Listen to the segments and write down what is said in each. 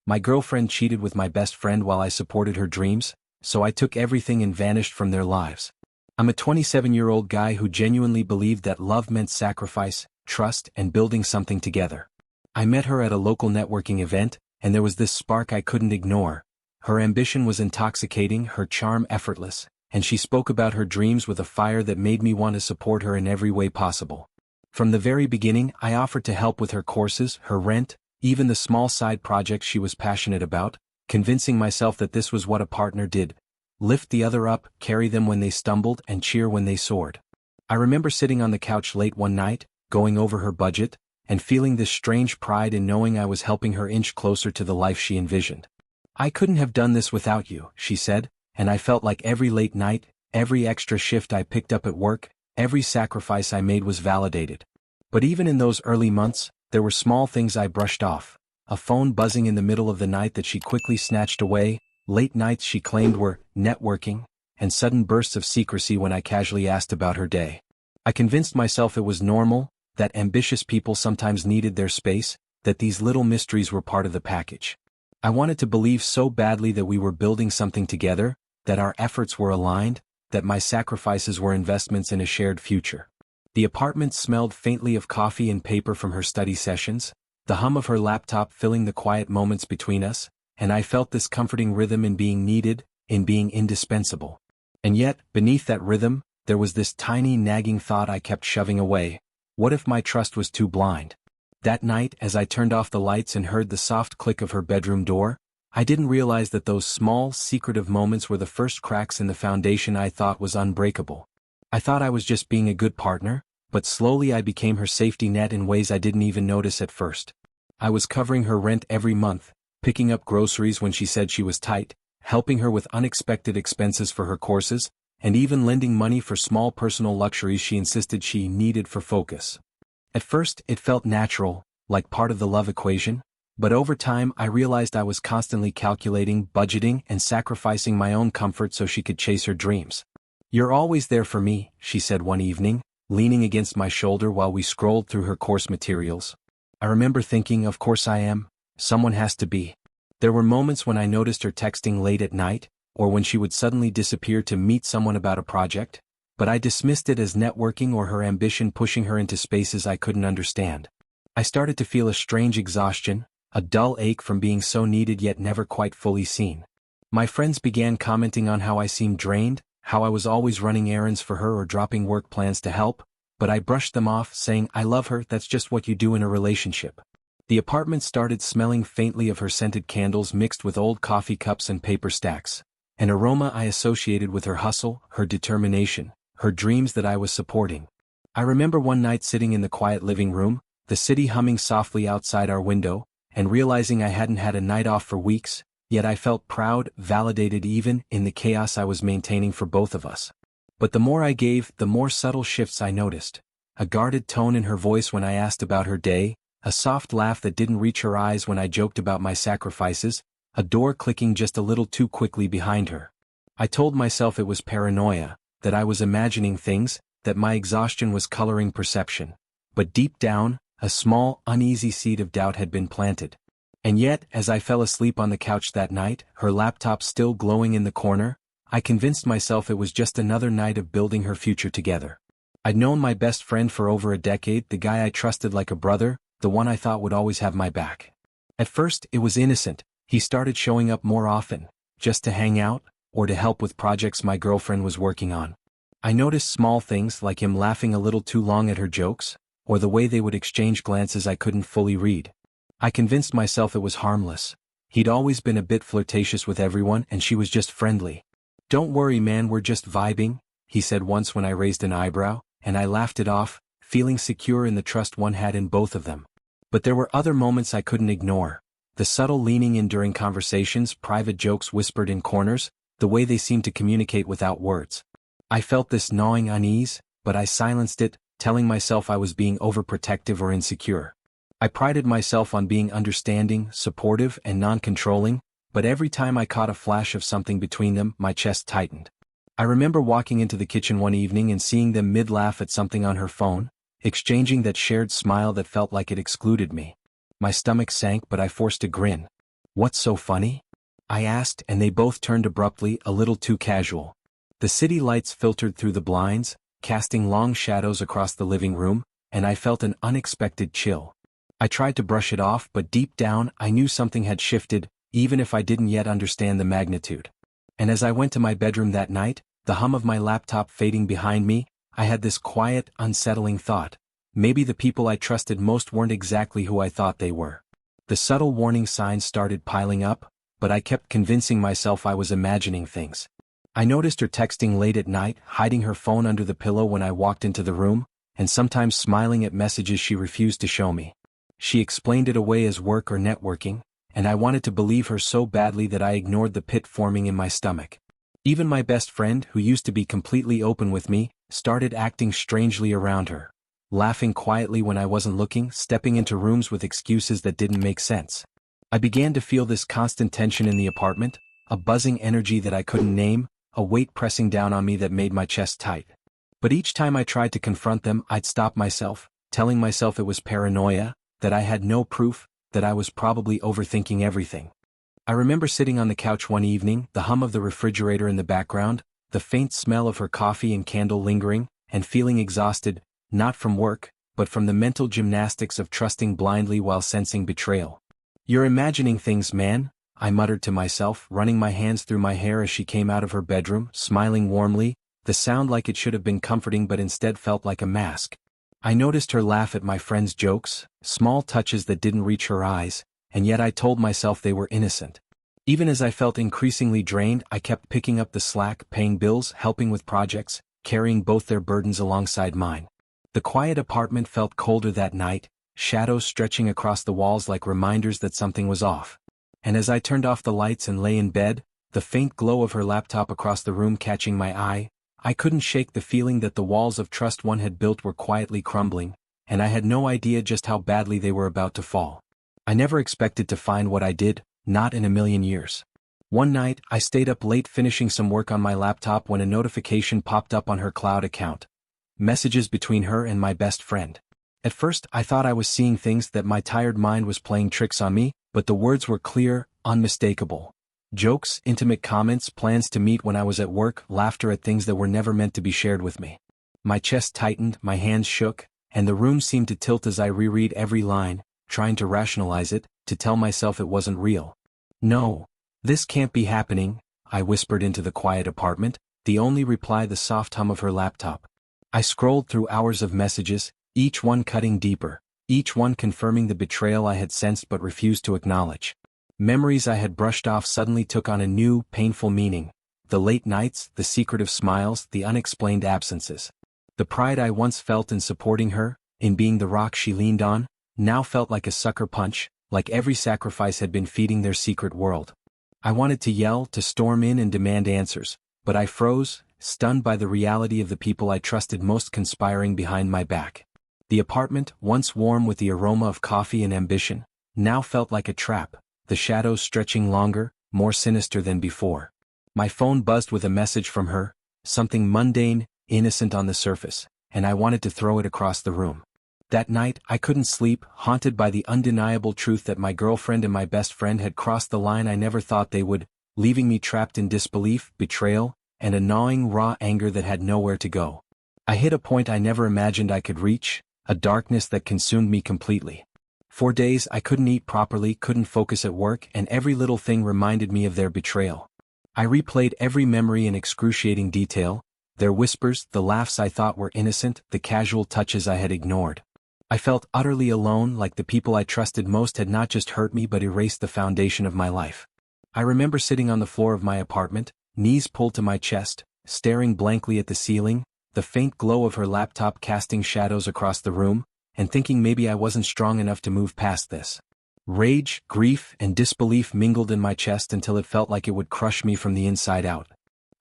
My girlfriend cheated with my best friend while I supported her dreams, so I took everything and vanished from their lives. I'm a 27-year-old guy who genuinely believed that love meant sacrifice, trust, and building something together. I met her at a local networking event, and there was this spark I couldn't ignore. Her ambition was intoxicating, her charm effortless, and she spoke about her dreams with a fire that made me want to support her in every way possible. From the very beginning, I offered to help with her courses, her rent, even the small side projects she was passionate about, convincing myself that this was what a partner did: lift the other up, carry them when they stumbled, and cheer when they soared. I remember sitting on the couch late one night, going over her budget, and feeling this strange pride in knowing I was helping her inch closer to the life she envisioned. "I couldn't have done this without you," she said, and I felt like every late night, every extra shift I picked up at work, every sacrifice I made was validated. But even in those early months, there were small things I brushed off: a phone buzzing in the middle of the night that she quickly snatched away, late nights she claimed were networking, and sudden bursts of secrecy when I casually asked about her day. I convinced myself it was normal, that ambitious people sometimes needed their space, that these little mysteries were part of the package. I wanted to believe so badly that we were building something together, that our efforts were aligned, that my sacrifices were investments in a shared future. The apartment smelled faintly of coffee and paper from her study sessions, the hum of her laptop filling the quiet moments between us, and I felt this comforting rhythm in being needed, in being indispensable. And yet, beneath that rhythm, there was this tiny nagging thought I kept shoving away: what if my trust was too blind? That night, as I turned off the lights and heard the soft click of her bedroom door, I didn't realize that those small, secretive moments were the first cracks in the foundation I thought was unbreakable. I thought I was just being a good partner, but slowly I became her safety net in ways I didn't even notice at first. I was covering her rent every month, picking up groceries when she said she was tight, helping her with unexpected expenses for her courses, and even lending money for small personal luxuries she insisted she needed for focus. At first, it felt natural, like part of the love equation, but over time I realized I was constantly calculating, budgeting, and sacrificing my own comfort so she could chase her dreams. "You're always there for me," she said one evening, leaning against my shoulder while we scrolled through her course materials. I remember thinking, of course I am, someone has to be. There were moments when I noticed her texting late at night, or when she would suddenly disappear to meet someone about a project, but I dismissed it as networking or her ambition pushing her into spaces I couldn't understand. I started to feel a strange exhaustion, a dull ache from being so needed yet never quite fully seen. My friends began commenting on how I seemed drained, how I was always running errands for her or dropping work plans to help, but I brushed them off, saying, "I love her, that's just what you do in a relationship." The apartment started smelling faintly of her scented candles mixed with old coffee cups and paper stacks, an aroma I associated with her hustle, her determination, her dreams that I was supporting. I remember one night sitting in the quiet living room, the city humming softly outside our window, and realizing I hadn't had a night off for weeks, yet I felt proud, validated even in the chaos I was maintaining for both of us. But the more I gave, the more subtle shifts I noticed. A guarded tone in her voice when I asked about her day, a soft laugh that didn't reach her eyes when I joked about my sacrifices, a door clicking just a little too quickly behind her. I told myself it was paranoia, that I was imagining things, that my exhaustion was coloring perception. But deep down, a small, uneasy seed of doubt had been planted. And yet, as I fell asleep on the couch that night, her laptop still glowing in the corner, I convinced myself it was just another night of building her future together. I'd known my best friend for over a decade, the guy I trusted like a brother, the one I thought would always have my back. At first, it was innocent. He started showing up more often, just to hang out, or to help with projects my girlfriend was working on. I noticed small things like him laughing a little too long at her jokes, or the way they would exchange glances I couldn't fully read. I convinced myself it was harmless. He'd always been a bit flirtatious with everyone and she was just friendly. "Don't worry man, we're just vibing," he said once when I raised an eyebrow, and I laughed it off, feeling secure in the trust one had in both of them. But there were other moments I couldn't ignore. The subtle leaning in during conversations, private jokes whispered in corners, the way they seemed to communicate without words. I felt this gnawing unease, but I silenced it, telling myself I was being overprotective or insecure. I prided myself on being understanding, supportive, and non-controlling, but every time I caught a flash of something between them, my chest tightened. I remember walking into the kitchen one evening and seeing them mid-laugh at something on her phone, exchanging that shared smile that felt like it excluded me. My stomach sank, but I forced a grin. "What's so funny?" I asked, and they both turned abruptly, a little too casual. The city lights filtered through the blinds, casting long shadows across the living room, and I felt an unexpected chill. I tried to brush it off, but deep down I knew something had shifted, even if I didn't yet understand the magnitude. And as I went to my bedroom that night, the hum of my laptop fading behind me, I had this quiet, unsettling thought. Maybe the people I trusted most weren't exactly who I thought they were. The subtle warning signs started piling up, but I kept convincing myself I was imagining things. I noticed her texting late at night, hiding her phone under the pillow when I walked into the room, and sometimes smiling at messages she refused to show me. She explained it away as work or networking, and I wanted to believe her so badly that I ignored the pit forming in my stomach. Even my best friend, who used to be completely open with me, started acting strangely around her. Laughing quietly when I wasn't looking, stepping into rooms with excuses that didn't make sense. I began to feel this constant tension in the apartment, a buzzing energy that I couldn't name, a weight pressing down on me that made my chest tight. But each time I tried to confront them, I'd stop myself, telling myself it was paranoia, that I had no proof, that I was probably overthinking everything. I remember sitting on the couch one evening, the hum of the refrigerator in the background, the faint smell of her coffee and candle lingering, and feeling exhausted, not from work, but from the mental gymnastics of trusting blindly while sensing betrayal. "You're imagining things, man," I muttered to myself, running my hands through my hair as she came out of her bedroom, smiling warmly, the sound like it should have been comforting but instead felt like a mask. I noticed her laugh at my friend's jokes, small touches that didn't reach her eyes, and yet I told myself they were innocent. Even as I felt increasingly drained, I kept picking up the slack, paying bills, helping with projects, carrying both their burdens alongside mine. The quiet apartment felt colder that night, shadows stretching across the walls like reminders that something was off. And as I turned off the lights and lay in bed, the faint glow of her laptop across the room catching my eye, I couldn't shake the feeling that the walls of trust one had built were quietly crumbling, and I had no idea just how badly they were about to fall. I never expected to find what I did, not in a million years. One night, I stayed up late finishing some work on my laptop when a notification popped up on her cloud account. Messages between her and my best friend. At first, I thought I was seeing things, that my tired mind was playing tricks on me, but the words were clear, unmistakable. Jokes, intimate comments, plans to meet when I was at work, laughter at things that were never meant to be shared with me. My chest tightened, my hands shook, and the room seemed to tilt as I reread every line, trying to rationalize it, to tell myself it wasn't real. "No, this can't be happening," I whispered into the quiet apartment, the only reply the soft hum of her laptop. I scrolled through hours of messages, each one cutting deeper, each one confirming the betrayal I had sensed but refused to acknowledge. Memories I had brushed off suddenly took on a new, painful meaning. The late nights, the secretive smiles, the unexplained absences. The pride I once felt in supporting her, in being the rock she leaned on, now felt like a sucker punch, like every sacrifice had been feeding their secret world. I wanted to yell, to storm in and demand answers, but I froze, stunned by the reality of the people I trusted most conspiring behind my back. The apartment, once warm with the aroma of coffee and ambition, now felt like a trap, the shadows stretching longer, more sinister than before. My phone buzzed with a message from her, something mundane, innocent on the surface, and I wanted to throw it across the room. That night, I couldn't sleep, haunted by the undeniable truth that my girlfriend and my best friend had crossed the line I never thought they would, leaving me trapped in disbelief, betrayal, and a gnawing raw anger that had nowhere to go. I hit a point I never imagined I could reach, a darkness that consumed me completely. For days I couldn't eat properly, couldn't focus at work, and every little thing reminded me of their betrayal. I replayed every memory in excruciating detail, their whispers, the laughs I thought were innocent, the casual touches I had ignored. I felt utterly alone, like the people I trusted most had not just hurt me but erased the foundation of my life. I remember sitting on the floor of my apartment, knees pulled to my chest, staring blankly at the ceiling, the faint glow of her laptop casting shadows across the room, and thinking maybe I wasn't strong enough to move past this. Rage, grief, and disbelief mingled in my chest until it felt like it would crush me from the inside out.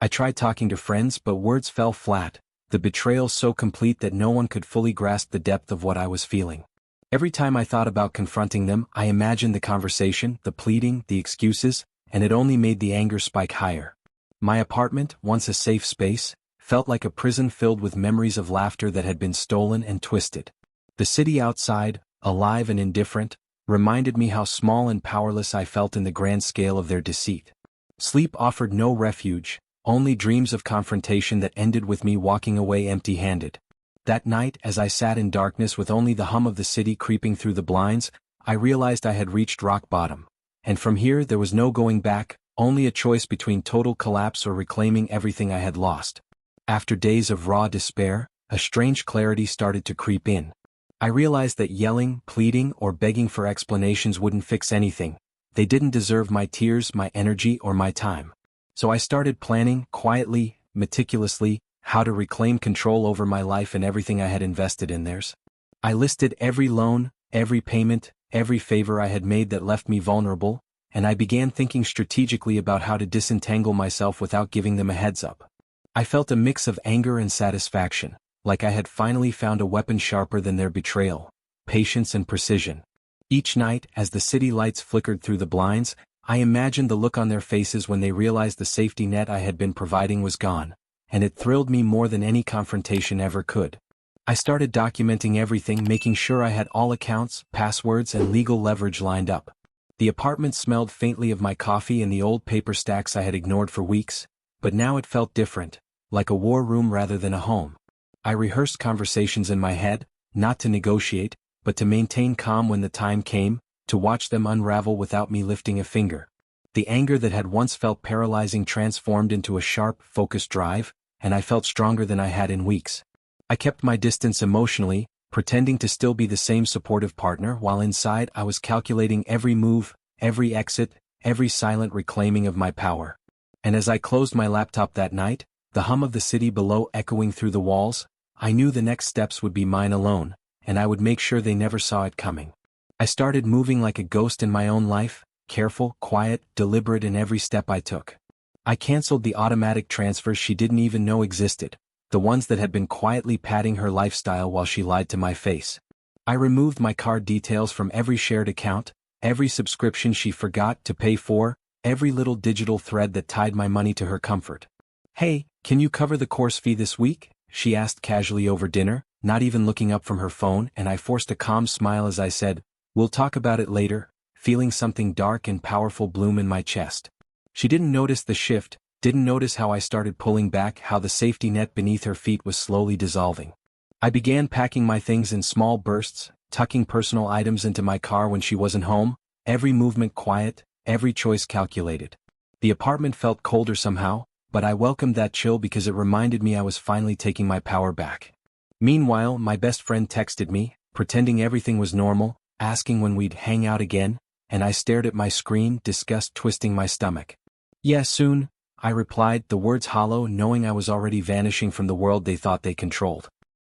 I tried talking to friends, but words fell flat, the betrayal so complete that no one could fully grasp the depth of what I was feeling. Every time I thought about confronting them, I imagined the conversation, the pleading, the excuses, and it only made the anger spike higher. My apartment, once a safe space, felt like a prison filled with memories of laughter that had been stolen and twisted. The city outside, alive and indifferent, reminded me how small and powerless I felt in the grand scale of their deceit. Sleep offered no refuge, only dreams of confrontation that ended with me walking away empty-handed. That night, as I sat in darkness with only the hum of the city creeping through the blinds, I realized I had reached rock bottom. And from here there was no going back, only a choice between total collapse or reclaiming everything I had lost. After days of raw despair, a strange clarity started to creep in. I realized that yelling, pleading, or begging for explanations wouldn't fix anything. They didn't deserve my tears, my energy, or my time. So I started planning, quietly, meticulously, how to reclaim control over my life and everything I had invested in theirs. I listed every loan, every payment, every favor I had made that left me vulnerable, and I began thinking strategically about how to disentangle myself without giving them a heads up. I felt a mix of anger and satisfaction, like I had finally found a weapon sharper than their betrayal, patience and precision. Each night, as the city lights flickered through the blinds, I imagined the look on their faces when they realized the safety net I had been providing was gone, and it thrilled me more than any confrontation ever could. I started documenting everything, making sure I had all accounts, passwords, and legal leverage lined up. The apartment smelled faintly of my coffee and the old paper stacks I had ignored for weeks, but now it felt different, like a war room rather than a home. I rehearsed conversations in my head, not to negotiate, but to maintain calm when the time came, to watch them unravel without me lifting a finger. The anger that had once felt paralyzing transformed into a sharp, focused drive, and I felt stronger than I had in weeks. I kept my distance emotionally, pretending to still be the same supportive partner while inside I was calculating every move, every exit, every silent reclaiming of my power. And as I closed my laptop that night, the hum of the city below echoing through the walls, I knew the next steps would be mine alone, and I would make sure they never saw it coming. I started moving like a ghost in my own life, careful, quiet, deliberate in every step I took. I canceled the automatic transfers she didn't even know existed, the ones that had been quietly padding her lifestyle while she lied to my face. I removed my card details from every shared account, every subscription she forgot to pay for, every little digital thread that tied my money to her comfort. "Hey, can you cover the course fee this week?" she asked casually over dinner, not even looking up from her phone, and I forced a calm smile as I said, "We'll talk about it later," feeling something dark and powerful bloom in my chest. She didn't notice the shift, didn't notice how I started pulling back, how the safety net beneath her feet was slowly dissolving. I began packing my things in small bursts, tucking personal items into my car when she wasn't home, every movement quiet, every choice calculated. The apartment felt colder somehow, but I welcomed that chill because it reminded me I was finally taking my power back. Meanwhile, my best friend texted me, pretending everything was normal, asking when we'd hang out again, and I stared at my screen, disgust twisting my stomach. "Yeah, soon," I replied, the words hollow, knowing I was already vanishing from the world they thought they controlled.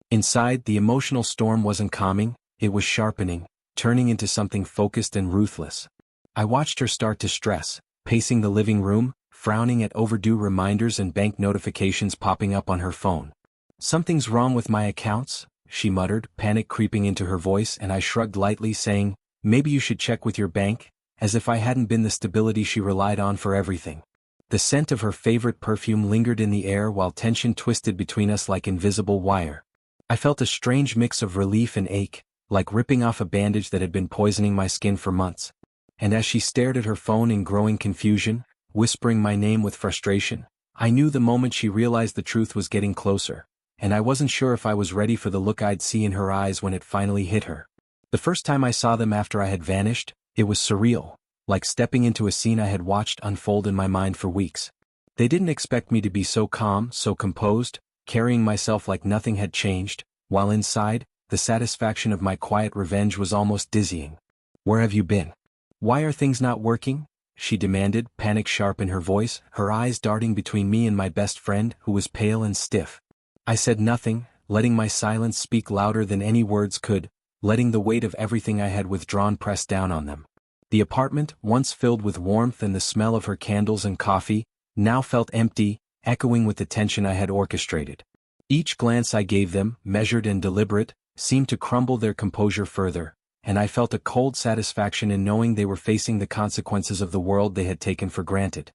Inside, the emotional storm wasn't calming, it was sharpening, turning into something focused and ruthless. I watched her start to stress, pacing the living room, frowning at overdue reminders and bank notifications popping up on her phone. "Something's wrong with my accounts," she muttered, panic creeping into her voice, and I shrugged lightly, saying, "Maybe you should check with your bank," as if I hadn't been the stability she relied on for everything. The scent of her favorite perfume lingered in the air while tension twisted between us like invisible wire. I felt a strange mix of relief and ache, like ripping off a bandage that had been poisoning my skin for months. And as she stared at her phone in growing confusion, whispering my name with frustration, I knew the moment she realized the truth was getting closer, and I wasn't sure if I was ready for the look I'd see in her eyes when it finally hit her. The first time I saw them after I had vanished, it was surreal, like stepping into a scene I had watched unfold in my mind for weeks. They didn't expect me to be so calm, so composed, carrying myself like nothing had changed, while inside, the satisfaction of my quiet revenge was almost dizzying. "Where have you been? Why are things not working?" she demanded, panic sharp in her voice, her eyes darting between me and my best friend, who was pale and stiff. I said nothing, letting my silence speak louder than any words could, letting the weight of everything I had withdrawn press down on them. The apartment, once filled with warmth and the smell of her candles and coffee, now felt empty, echoing with the tension I had orchestrated. Each glance I gave them, measured and deliberate, seemed to crumble their composure further, and I felt a cold satisfaction in knowing they were facing the consequences of the world they had taken for granted.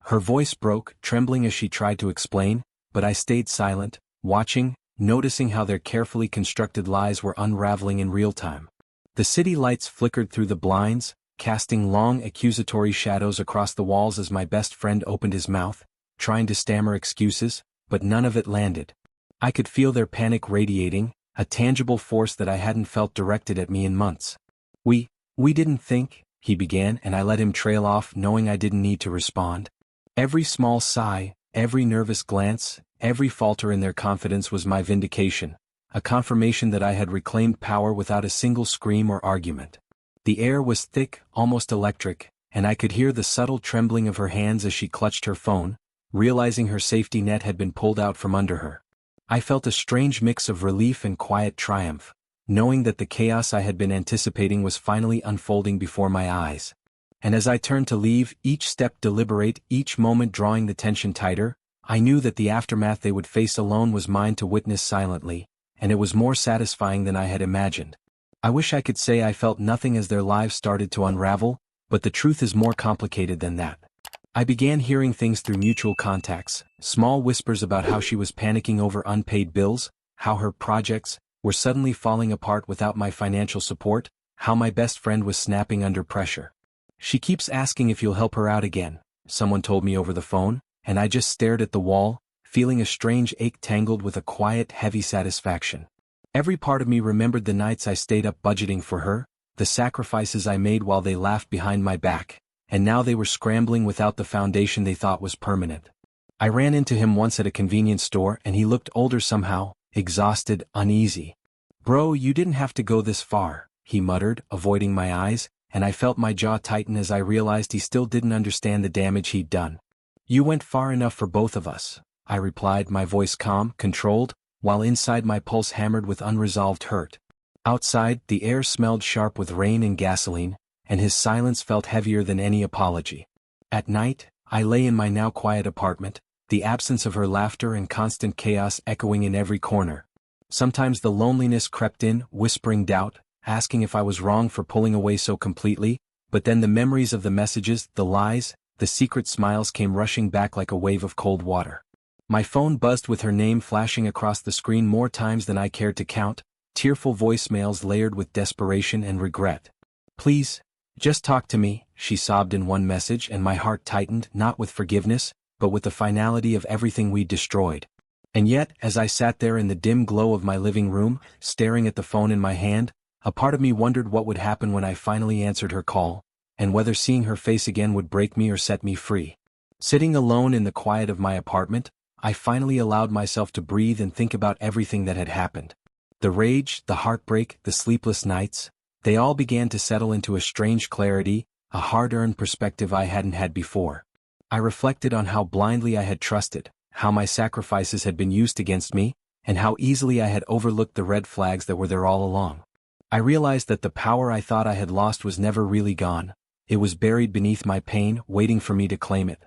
Her voice broke, trembling as she tried to explain, but I stayed silent, watching, noticing how their carefully constructed lies were unraveling in real time. The city lights flickered through the blinds, casting long accusatory shadows across the walls as my best friend opened his mouth, trying to stammer excuses, but none of it landed. I could feel their panic radiating, a tangible force that I hadn't felt directed at me in months. We didn't think, he began, and I let him trail off, knowing I didn't need to respond. Every small sigh, every nervous glance, every falter in their confidence was my vindication, a confirmation that I had reclaimed power without a single scream or argument. The air was thick, almost electric, and I could hear the subtle trembling of her hands as she clutched her phone, realizing her safety net had been pulled out from under her. I felt a strange mix of relief and quiet triumph, knowing that the chaos I had been anticipating was finally unfolding before my eyes. And as I turned to leave, each step deliberate, each moment drawing the tension tighter, I knew that the aftermath they would face alone was mine to witness silently, and it was more satisfying than I had imagined. I wish I could say I felt nothing as their lives started to unravel, but the truth is more complicated than that. I began hearing things through mutual contacts, small whispers about how she was panicking over unpaid bills, how her projects were suddenly falling apart without my financial support, how my best friend was snapping under pressure. "She keeps asking if you'll help her out again," someone told me over the phone, and I just stared at the wall, feeling a strange ache tangled with a quiet, heavy satisfaction. Every part of me remembered the nights I stayed up budgeting for her, the sacrifices I made while they laughed behind my back, and now they were scrambling without the foundation they thought was permanent. I ran into him once at a convenience store and he looked older somehow, exhausted, uneasy. "Bro, you didn't have to go this far," he muttered, avoiding my eyes, and I felt my jaw tighten as I realized he still didn't understand the damage he'd done. "You went far enough for both of us," I replied, my voice calm, controlled, while inside my pulse hammered with unresolved hurt. Outside, the air smelled sharp with rain and gasoline, and his silence felt heavier than any apology. At night, I lay in my now quiet apartment, the absence of her laughter and constant chaos echoing in every corner. Sometimes the loneliness crept in, whispering doubt, asking if I was wrong for pulling away so completely, but then the memories of the messages, the lies, the secret smiles came rushing back like a wave of cold water. My phone buzzed with her name flashing across the screen more times than I cared to count, tearful voicemails layered with desperation and regret. "Please, just talk to me," she sobbed in one message, and my heart tightened, not with forgiveness, but with the finality of everything we'd destroyed. And yet, as I sat there in the dim glow of my living room, staring at the phone in my hand, a part of me wondered what would happen when I finally answered her call, and whether seeing her face again would break me or set me free. Sitting alone in the quiet of my apartment, I finally allowed myself to breathe and think about everything that had happened. The rage, the heartbreak, the sleepless nights, they all began to settle into a strange clarity, a hard-earned perspective I hadn't had before. I reflected on how blindly I had trusted, how my sacrifices had been used against me, and how easily I had overlooked the red flags that were there all along. I realized that the power I thought I had lost was never really gone. It was buried beneath my pain, waiting for me to claim it.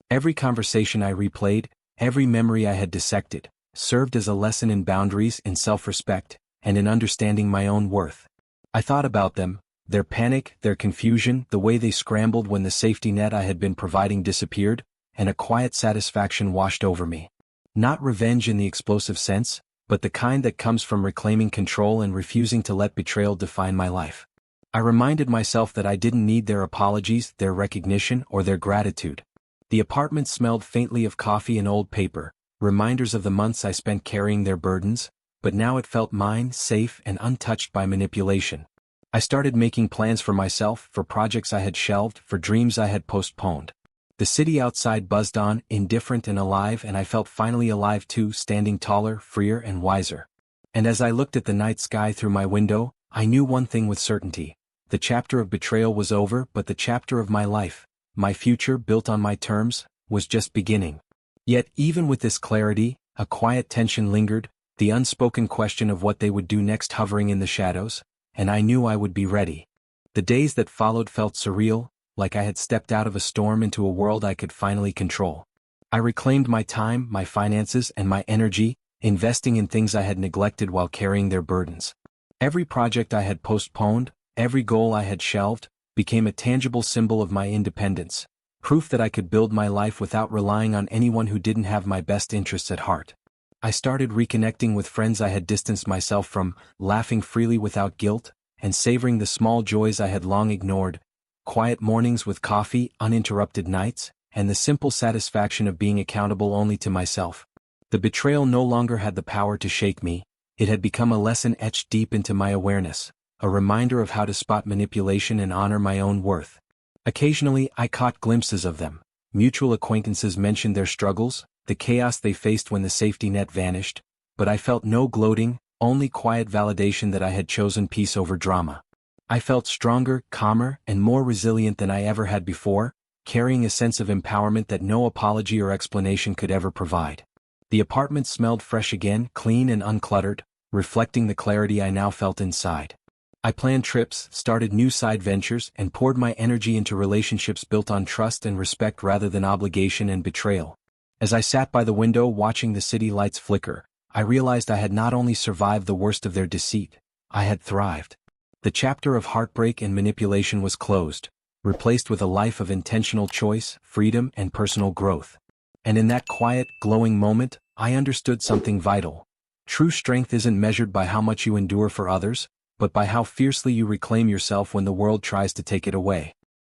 Every conversation I replayed, every memory I had dissected, served as a lesson in boundaries, in self-respect, and in understanding my own worth. I thought about them, their panic, their confusion, the way they scrambled when the safety net I had been providing disappeared, and a quiet satisfaction washed over me. Not revenge in the explosive sense, but the kind that comes from reclaiming control and refusing to let betrayal define my life. I reminded myself that I didn't need their apologies, their recognition, or their gratitude. The apartment smelled faintly of coffee and old paper, reminders of the months I spent carrying their burdens, but now it felt mine, safe and untouched by manipulation. I started making plans for myself, for projects I had shelved, for dreams I had postponed. The city outside buzzed on, indifferent and alive, and I felt finally alive too, standing taller, freer and wiser. And as I looked at the night sky through my window, I knew one thing with certainty. The chapter of betrayal was over, but the chapter of my life, my future built on my terms, was just beginning. Yet even with this clarity, a quiet tension lingered, the unspoken question of what they would do next hovering in the shadows, and I knew I would be ready. The days that followed felt surreal, like I had stepped out of a storm into a world I could finally control. I reclaimed my time, my finances, and my energy, investing in things I had neglected while carrying their burdens. Every project I had postponed, every goal I had shelved, became a tangible symbol of my independence, proof that I could build my life without relying on anyone who didn't have my best interests at heart. I started reconnecting with friends I had distanced myself from, laughing freely without guilt, and savoring the small joys I had long ignored: quiet mornings with coffee, uninterrupted nights, and the simple satisfaction of being accountable only to myself. The betrayal no longer had the power to shake me. It had become a lesson etched deep into my awareness, a reminder of how to spot manipulation and honor my own worth. Occasionally, I caught glimpses of them. Mutual acquaintances mentioned their struggles, the chaos they faced when the safety net vanished, but I felt no gloating, only quiet validation that I had chosen peace over drama. I felt stronger, calmer, and more resilient than I ever had before, carrying a sense of empowerment that no apology or explanation could ever provide. The apartment smelled fresh again, clean and uncluttered, reflecting the clarity I now felt inside. I planned trips, started new side ventures, and poured my energy into relationships built on trust and respect rather than obligation and betrayal. As I sat by the window watching the city lights flicker, I realized I had not only survived the worst of their deceit, I had thrived. The chapter of heartbreak and manipulation was closed, replaced with a life of intentional choice, freedom, and personal growth. And in that quiet, glowing moment, I understood something vital. True strength isn't measured by how much you endure for others, but by how fiercely you reclaim yourself when the world tries to take it away.